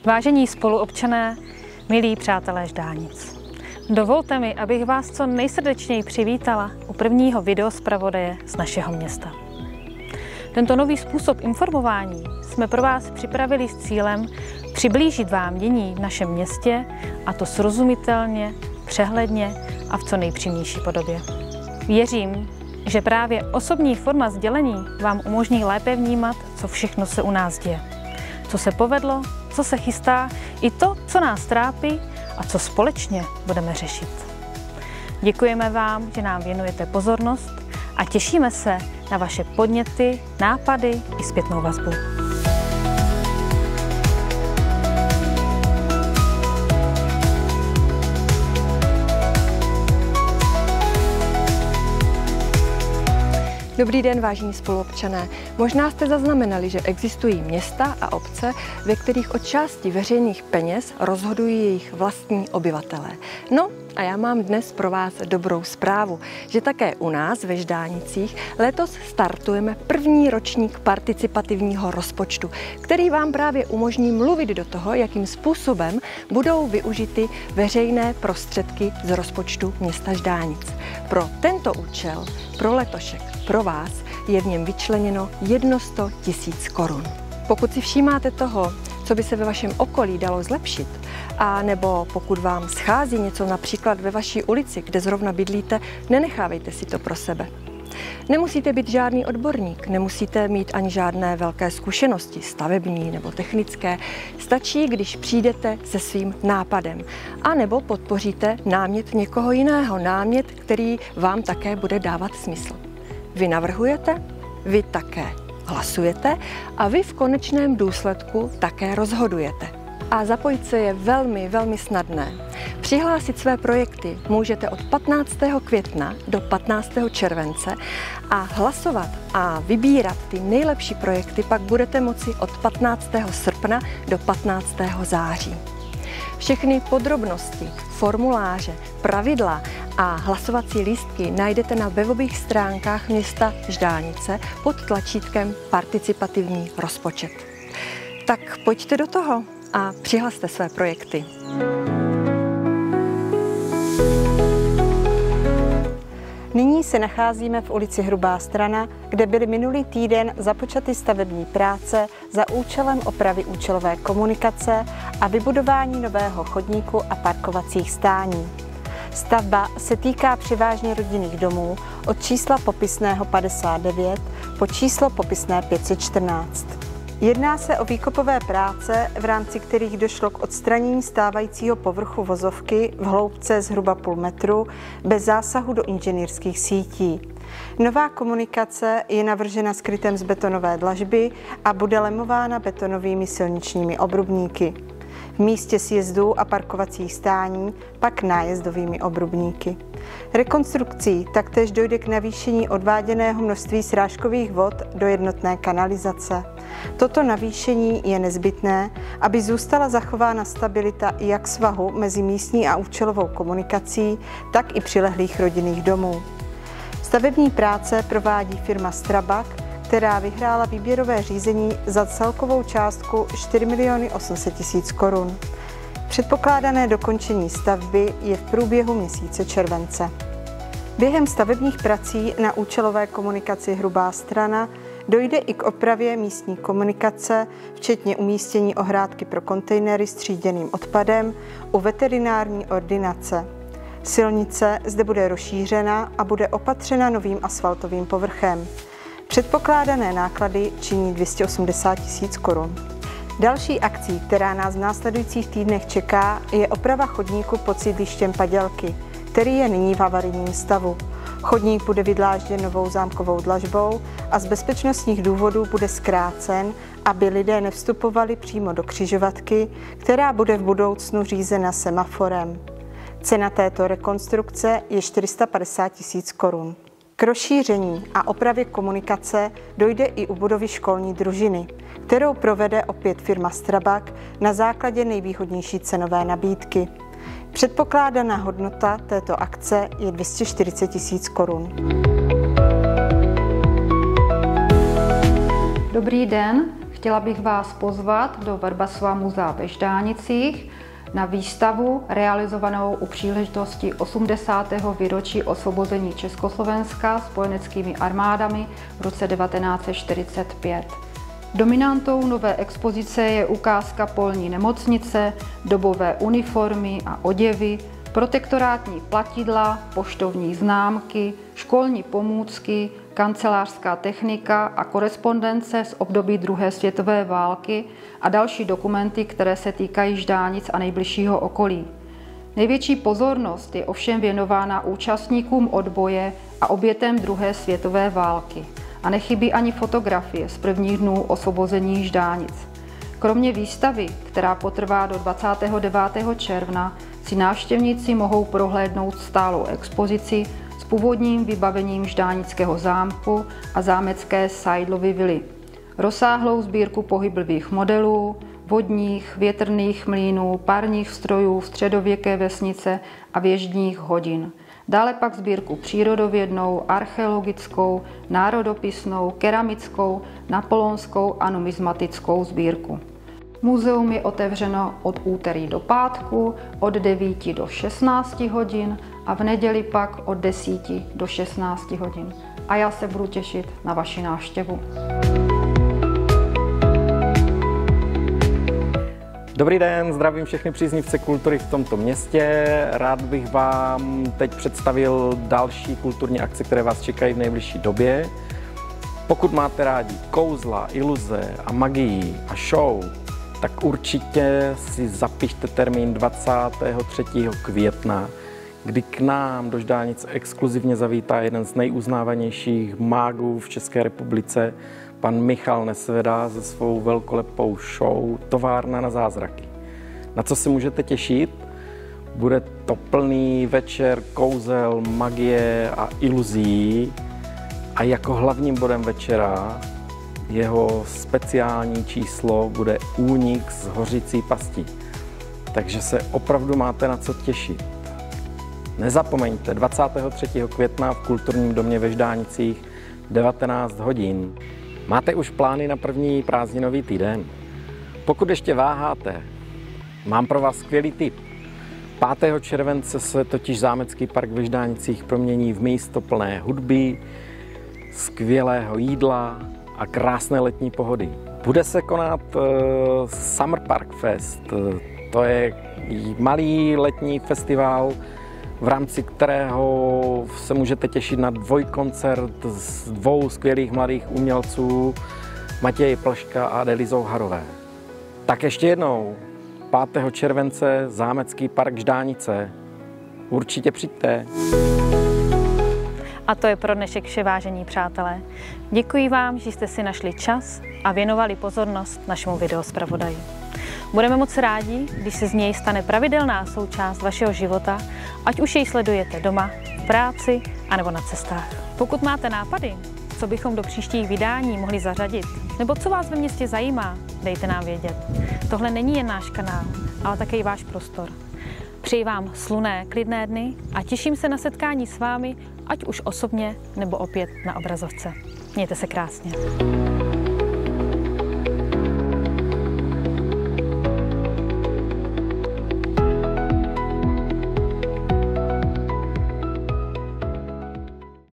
Vážení spoluobčané, milí přátelé Ždánic, dovolte mi, abych vás co nejsrdečněji přivítala u prvního videozpravodaje z našeho města. Tento nový způsob informování jsme pro vás připravili s cílem přiblížit vám dění v našem městě, a to srozumitelně, přehledně a v co nejpřímější podobě. Věřím, že právě osobní forma sdělení vám umožní lépe vnímat, co všechno se u nás děje. Co se povedlo, co se chystá, i to, co nás trápí a co společně budeme řešit. Děkujeme vám, že nám věnujete pozornost a těšíme se na vaše podněty, nápady i zpětnou vazbu. Dobrý den, vážení spoluobčané. Možná jste zaznamenali, že existují města a obce, ve kterých od části veřejných peněz rozhodují jejich vlastní obyvatelé. No a já mám dnes pro vás dobrou zprávu, že také u nás ve Ždánicích letos startujeme první ročník participativního rozpočtu, který vám právě umožní mluvit do toho, jakým způsobem budou využity veřejné prostředky z rozpočtu města Ždánic. Pro tento účel, pro letošek, pro vás je v něm vyčleněno 100 000 korun. Pokud si všímáte toho, co by se ve vašem okolí dalo zlepšit, a nebo pokud vám schází něco například ve vaší ulici, kde zrovna bydlíte, nenechávejte si to pro sebe. Nemusíte být žádný odborník, nemusíte mít ani žádné velké zkušenosti, stavební nebo technické. Stačí, když přijdete se svým nápadem, a nebo podpoříte námět někoho jiného, námět, který vám také bude dávat smysl. Vy navrhujete, vy také hlasujete a vy v konečném důsledku také rozhodujete. A zapojit se je velmi snadné. Přihlásit své projekty můžete od 15. května do 15. července a hlasovat a vybírat ty nejlepší projekty pak budete moci od 15. srpna do 15. září. Všechny podrobnosti, formuláře, pravidla a hlasovací lístky najdete na webových stránkách města Ždánice pod tlačítkem Participativní rozpočet. Tak pojďte do toho a přihlaste své projekty. Nyní se nacházíme v ulici Hrubá Strana, kde byly minulý týden započaty stavební práce za účelem opravy účelové komunikace a vybudování nového chodníku a parkovacích stání. Stavba se týká převážně rodinných domů od čísla popisného 59 po číslo popisné 514. Jedná se o výkopové práce, v rámci kterých došlo k odstranění stávajícího povrchu vozovky v hloubce zhruba půl metru bez zásahu do inženýrských sítí. Nová komunikace je navržena skrytem z betonové dlažby a bude lemována betonovými silničními obrubníky. V místě sjezdů a parkovacích stání pak nájezdovými obrubníky. Rekonstrukcí taktéž dojde k navýšení odváděného množství srážkových vod do jednotné kanalizace. Toto navýšení je nezbytné, aby zůstala zachována stabilita jak svahu mezi místní a účelovou komunikací, tak i přilehlých rodinných domů. Stavební práce provádí firma Strabag, která vyhrála výběrové řízení za celkovou částku 4 800 000 korun. Předpokládané dokončení stavby je v průběhu měsíce července. Během stavebních prací na účelové komunikaci Hrubá Strana dojde i k opravě místní komunikace, včetně umístění ohrádky pro kontejnery s tříděným odpadem u veterinární ordinace. Silnice zde bude rozšířena a bude opatřena novým asfaltovým povrchem. Předpokládané náklady činí 280 000 korun. Další akcí, která nás v následujících týdnech čeká, je oprava chodníku pod sídlištěm Padělky, který je nyní v havarijním stavu. Chodník bude vydlážděn novou zámkovou dlažbou a z bezpečnostních důvodů bude zkrácen, aby lidé nevstupovali přímo do křižovatky, která bude v budoucnu řízena semaforem. Cena této rekonstrukce je 450 000 korun. K rozšíření a opravě komunikace dojde i u budovy školní družiny, kterou provede opět firma Strabag na základě nejvýhodnější cenové nabídky. Předpokládaná hodnota této akce je 240 000 korun. Dobrý den. chtěla bych vás pozvat do Verbasova muzea ve Ždánicích na výstavu realizovanou u příležitosti 80. výročí osvobození Československa spojeneckými armádami v roce 1945. Dominantou nové expozice je ukázka polní nemocnice, dobové uniformy a oděvy, protektorátní platidla, poštovní známky, školní pomůcky, kancelářská technika a korespondence z období druhé světové války a další dokumenty, které se týkají Ždánic a nejbližšího okolí. Největší pozornost je ovšem věnována účastníkům odboje a obětem druhé světové války. A nechybí ani fotografie z prvních dnů osvobození Ždánic. Kromě výstavy, která potrvá do 29. června, si návštěvníci mohou prohlédnout stálou expozici s původním vybavením ždánického zámku a zámecké Seidlovy vily, rozsáhlou sbírku pohyblivých modelů, vodních, větrných mlýnů, parních strojů, středověké vesnice a věždních hodin. Dále pak sbírku přírodovědnou, archeologickou, národopisnou, keramickou, napoleonskou a numismatickou sbírku. Muzeum je otevřeno od úterý do pátku od 9 do 16 hodin a v neděli pak od 10 do 16 hodin. A já se budu těšit na vaši návštěvu. Dobrý den, zdravím všechny příznivce kultury v tomto městě. Rád bych vám teď představil další kulturní akce, které vás čekají v nejbližší době. Pokud máte rádi kouzla, iluze a magii a show, tak určitě si zapište termín 23. května, kdy k nám do Ždánic exkluzivně zavítá jeden z nejuznávanějších mágů v České republice, pan Michal Nesveda se svou velkolepou show Továrna na zázraky. Na co se můžete těšit? Bude to plný večer kouzel, magie a iluzí a jako hlavním bodem večera jeho speciální číslo bude Únik z hořící pasti. Takže se opravdu máte na co těšit. Nezapomeňte, 23. května v Kulturním domě ve Ždánicích 19 hodin. Máte už plány na první prázdninový týden? Pokud ještě váháte, mám pro vás skvělý tip. 5. července se totiž zámecký park ve Ždánicích promění v místo plné hudby, skvělého jídla a krásné letní pohody. Bude se konat Summer Park Fest. To je malý letní festival, v rámci kterého se můžete těšit na dvojkoncert s dvou skvělých mladých umělců, Matěje Plška a Adely Zouharové. Tak ještě jednou, 5. července zámecký park Ždánice. Určitě přijďte. A to je pro dnešek vše, vážení přátelé. Děkuji vám, že jste si našli čas a věnovali pozornost našemu videozpravodaji. Budeme moc rádi, když se z něj stane pravidelná součást vašeho života, ať už jej sledujete doma, v práci anebo na cestách. Pokud máte nápady, co bychom do příštích vydání mohli zařadit, nebo co vás ve městě zajímá, dejte nám vědět. Tohle není jen náš kanál, ale také i váš prostor. Přeji vám slunné, klidné dny a těším se na setkání s vámi, ať už osobně nebo opět na obrazovce. Mějte se krásně.